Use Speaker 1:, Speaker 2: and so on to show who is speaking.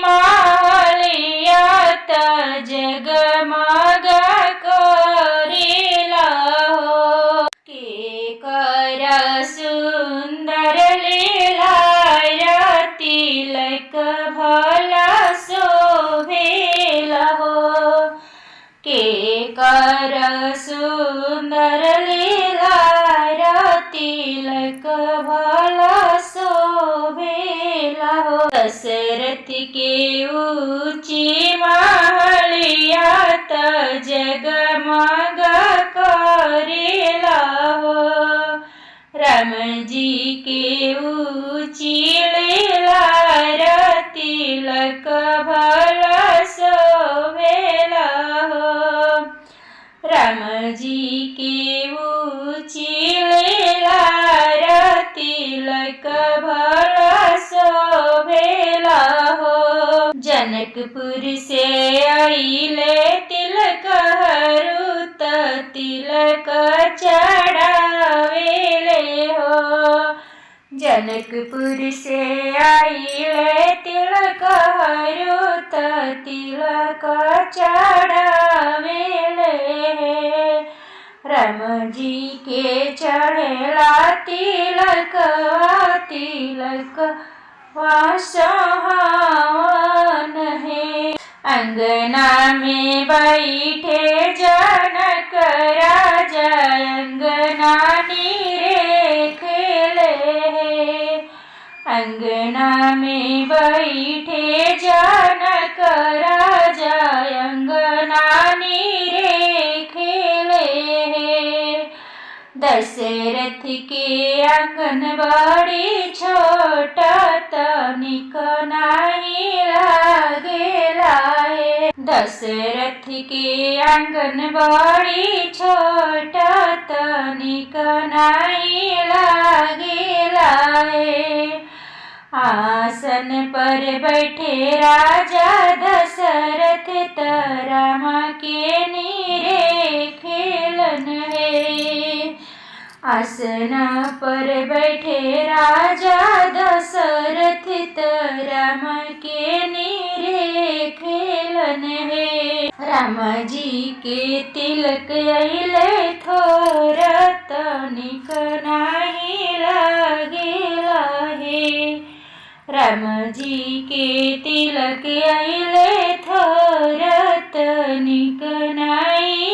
Speaker 1: मालियात जगमग करेला हो। के कर सुंदर लीला तिलक भला शोभेला हो। के कर सुंदर लीला तिलक भला शोभेला हो। दशरथ के ऊंची महलियात जगमग करेला हो। राम जी के ऊंची लीला तिलक भला शोभेला हो। राम जी के ऊंची लीला तिलक भला शोभेला हो। जनकपुर से आइले तिलक हरू तिलक चढ़ावेले हो। जनकपुर से आइले तिलक हरू तिलक चढ़ावेले। राम जी के चढ़ेला तिलक तिलक सुहावन है। अंगना में बैठे जनक राजा अंगना नीरे खेले। अंगना में बैठे जनक राजा अंगना नीरे खेले। दशरथ के आंगन बड़ी छोटा तनिक नहीं लागेला है। दशरथ के आंगन बड़ी छोटा तनिक नहीं लागेला है। आसन पर बैठे राजा दशरथ राम के नीरे खेलन है। आसन पर बैठे राजा दशरथ राम के नीरे खेलन है। राम जी के तिलक अइले थोर तनिक नहीं लागेला है। राम जी के तिलक अइले थोर तनिक नहीं